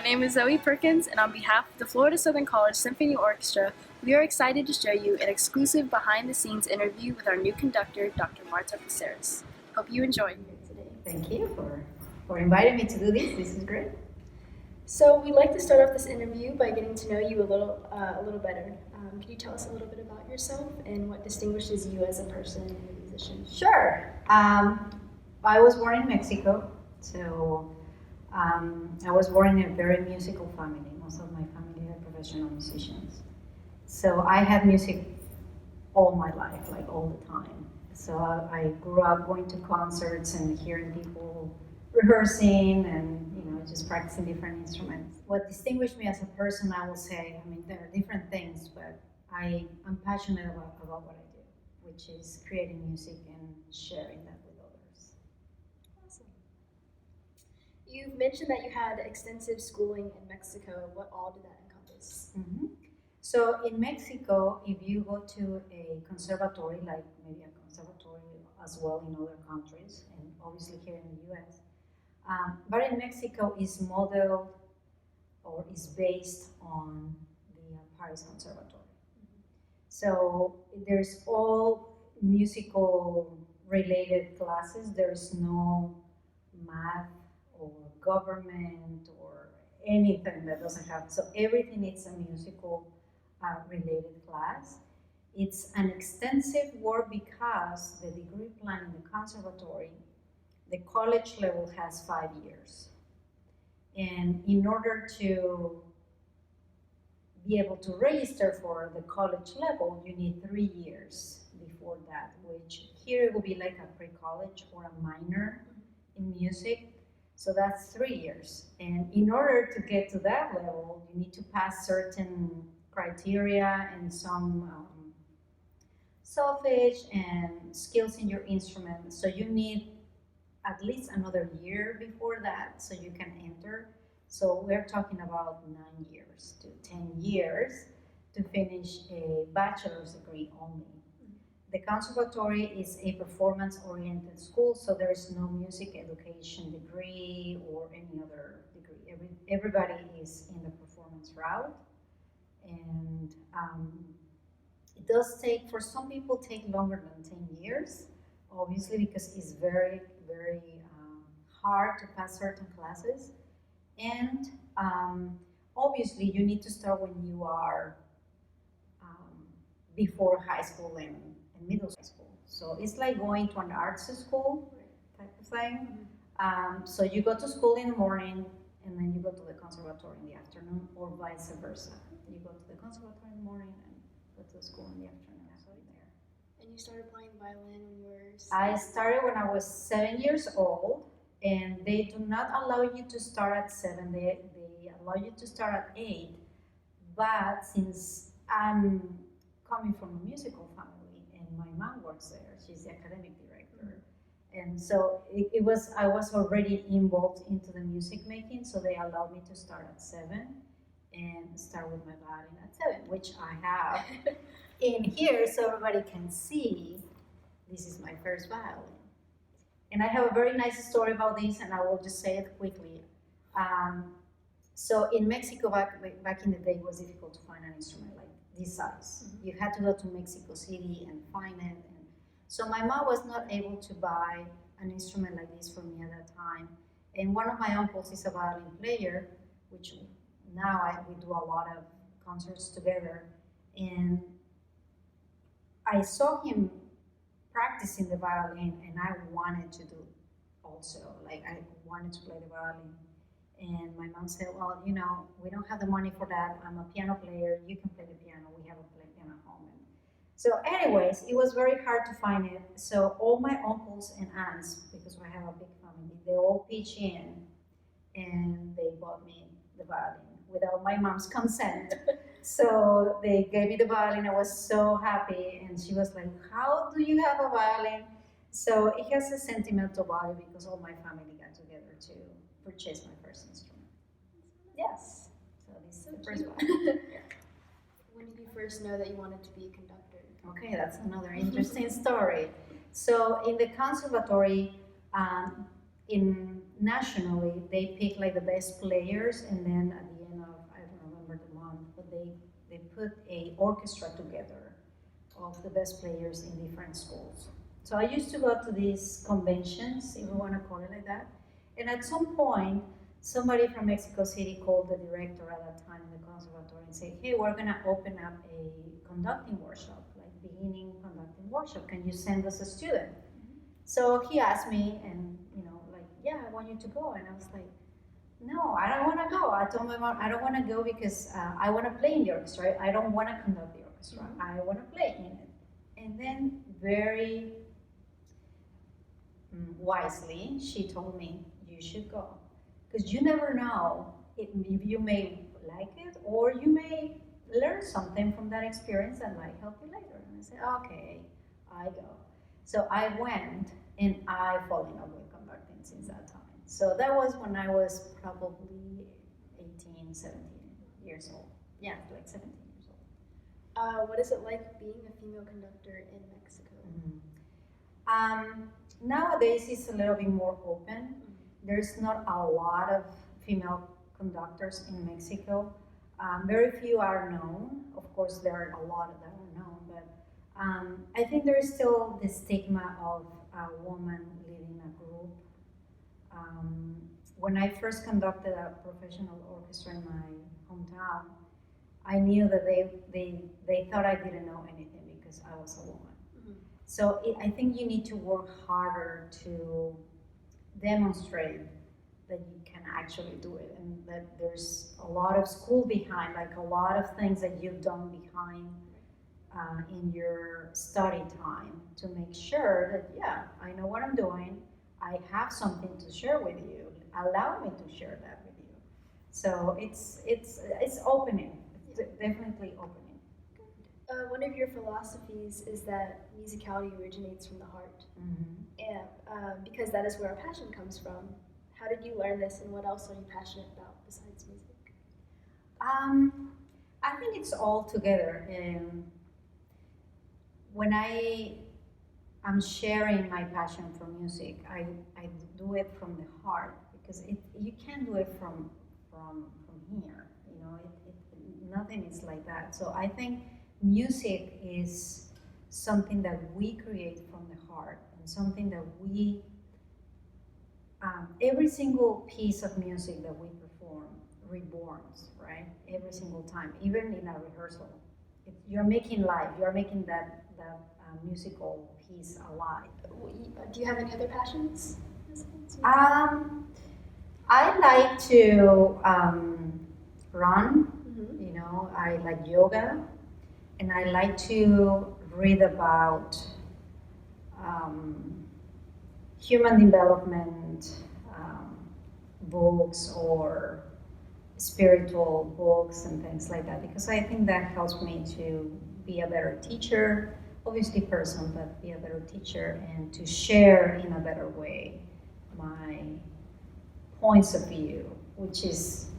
name is Zoe Perkins, and on behalf of the Florida Southern College Symphony Orchestra, we are excited to show you an exclusive behind-the-scenes interview with our new conductor, Dr. Placeres. Hope you enjoy today. Thank you for inviting me to do this. This is great. So we'd like to start off this interview by getting to know you a little better. Can you tell us a little bit about yourself and what distinguishes you as a person and a musician? Sure. I was born in Mexico, so I was born in a very musical family. Most of my family are professional musicians. So I had music all my life, like all the time. So I grew up going to concerts and hearing people rehearsing and just practicing different instruments. What distinguished me as a person, I will say, there are different things, but I'm passionate about what I do, which is creating music and sharing that with others. Awesome. You've mentioned that you had extensive schooling in Mexico. What all did that encompass? Mm-hmm. So in Mexico, if you go to a conservatory, like maybe a conservatory as well in other countries, and obviously here in the US, but in Mexico is modeled or is based on the Paris Conservatory. Mm-hmm. So there's all musical related classes. There's no math or government or anything that doesn't have. So everything is a musical related class. It's an extensive work because the degree plan in the conservatory, the college level has 5 years. And in order to be able to register for the college level, you need 3 years before that, which here it will be like a pre-college or a minor in music. So that's 3 years. And in order to get to that level, you need to pass certain criteria and some solfege and skills in your instrument. So you need at least another year before that so you can enter. So we're talking about 9 years to 10 years to finish a bachelor's degree only. The conservatory is a performance-oriented school, so there is no music education degree or any other degree. Everybody is in the performance route. And it does take, for some people, take longer than 10 years, obviously, because it's very, very hard to pass certain classes. And obviously, you need to start when you are before high school and middle school. So it's like going to an arts school type of thing. So you go to school in the morning, and then you go to the conservatory in the afternoon, or vice versa. You go to the conservatory in the morning and go to school in the afternoon. So there. And you started playing the violin when you were 7? I started when I was 7 years old, and they do not allow you to start at 7. They allow you to start at 8. But since I'm coming from a musical family, and my mom works there, she's the academic director. And so I was already involved into the music making, so they allowed me to start at 7 and start with my violin at 7, which I have in here so everybody can see. This is my first violin. And I have a very nice story about this, and I will just say it quickly. So in Mexico, back in the day, it was difficult to find an instrument like this size. Mm-hmm. You had to go to Mexico City and find it. And so my mom was not able to buy an instrument like this for me at that time. And one of my uncles is a violin player, which now we do a lot of concerts together. And I saw him practicing the violin, and I wanted to do also. Like, I wanted to play the violin. And my mom said, well, we don't have the money for that. I'm a piano player. You can play the piano. We have a piano at home. So anyways, it was very hard to find it. So all my uncles and aunts, because I have a big family, they all pitched in, and they bought me the violin without my mom's consent. So they gave me the violin. I was so happy. And she was like, how do you have a violin? So it has a sentimental value because all my family got together to purchase my first instrument. Yes. So this is the first one. When did you first know that you wanted to be a conductor? Okay, that's another interesting story. So in the conservatory, nationally, they pick like the best players, and then at the end of, I don't remember the month, but they put a orchestra together of the best players in different schools. So I used to go to these conventions, if you want to call it like that. And at some point, somebody from Mexico City called the director at that time in the conservatory and said, "Hey, we're going to open up a conducting workshop, like beginning conducting workshop. Can you send us a student?" So he asked me, and like, "Yeah, I want you to go." And I was like, "No, I don't want to go." I told my mom, "I don't want to go because I want to play in the orchestra. I don't want to conduct the orchestra. I want to play in it." And then very wisely, she told me, "You should go, because you never know if you may like it, or you may learn something from that experience that might help you later." And I said, "Okay, I go." So I went, and I fall in love with conducting since that time. So that was when I was probably 18, 17 years old. Yeah, like 17 years old. What is it like being a female conductor in Mexico? Nowadays it's a little bit more open. There's not a lot of female conductors in Mexico. Very few are known. Of course, there are a lot that are known, but I think there is still the stigma of a woman leading a group. When I first conducted a professional orchestra in my hometown, I knew that they thought I didn't know anything because I was a woman. So I think you need to work harder to demonstrate that you can actually do it, and that there's a lot of school behind, like a lot of things that you've done behind in your study time to make sure that, yeah, I know what I'm doing, I have something to share with you, allow me to share that with you. So it's opening, it's definitely opening. One of your philosophies is that musicality originates from the heart, and because that is where our passion comes from. How did you learn this, and what else are you passionate about besides music? I think it's all together. When I'm sharing my passion for music, I do it from the heart, because you can't do it from here. Nothing is like that. So I think music is something that we create from the heart, and something that we every single piece of music that we perform reborns, right? Every single time, even in a rehearsal, you're making life, you're making that musical piece alive. Do you have any other passions? I like to run. I like yoga, and I like to read about human development books, or spiritual books and things like that, because I think that helps me to be a better teacher, obviously person, but be a better teacher, and to share in a better way my points of view, which is,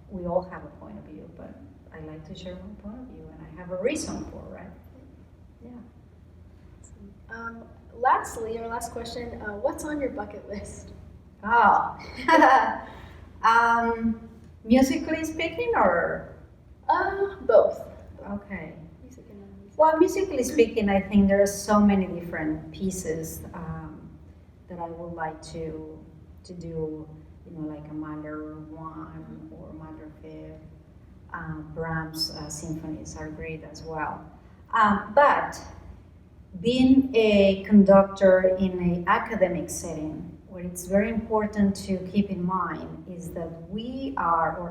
we all have a point of view, but I like to share my point of view, and I have a reason for it, right? Yeah. Lastly, our last question, what's on your bucket list? Oh. Musically speaking, or? Both. Okay. Music and non-music. Well, musically speaking, I think there are so many different pieces that I would like to do, like a Mahler 1 or Mahler 5. Brahms symphonies are great as well. But being a conductor in an academic setting, what it's very important to keep in mind is that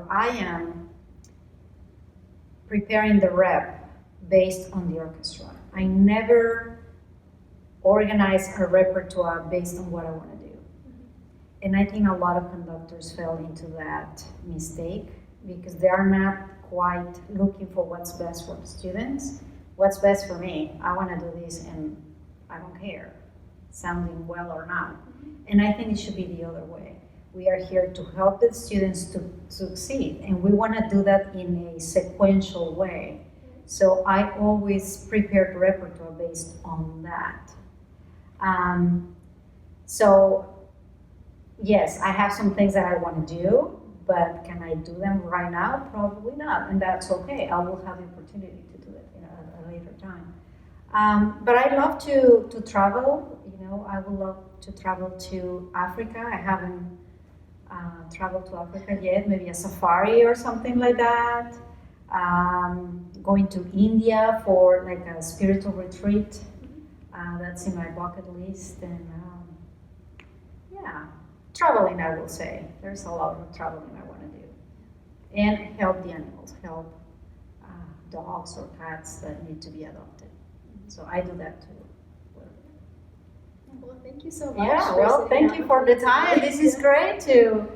I am preparing the rep based on the orchestra. I never organize a repertoire based on what I want to do. And I think a lot of conductors fell into that mistake, because they are not quite looking for what's best for the students. What's best for me? I want to do this, and I don't care, sounding well or not. And I think it should be the other way. We are here to help the students to succeed, and we want to do that in a sequential way. So I always prepare the repertoire based on that. So yes, I have some things that I want to do, but can I do them right now? Probably not, and that's okay. I will have the opportunity to do it at a later time. But I love to travel. I would love to travel to Africa. I haven't traveled to Africa yet. Maybe a safari or something like that. Going to India for like a spiritual retreat. That's in my bucket list, and yeah, traveling. I will say there's a lot of traveling I want to do, and help the animals, help dogs or cats that need to be adopted. So I do that too. Well, thank you so much. Yeah, well, thank you for the time. This is great to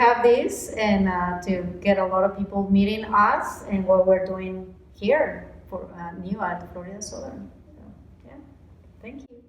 have this and to get a lot of people meeting us and what we're doing here for new at Florida Southern. So, yeah, thank you.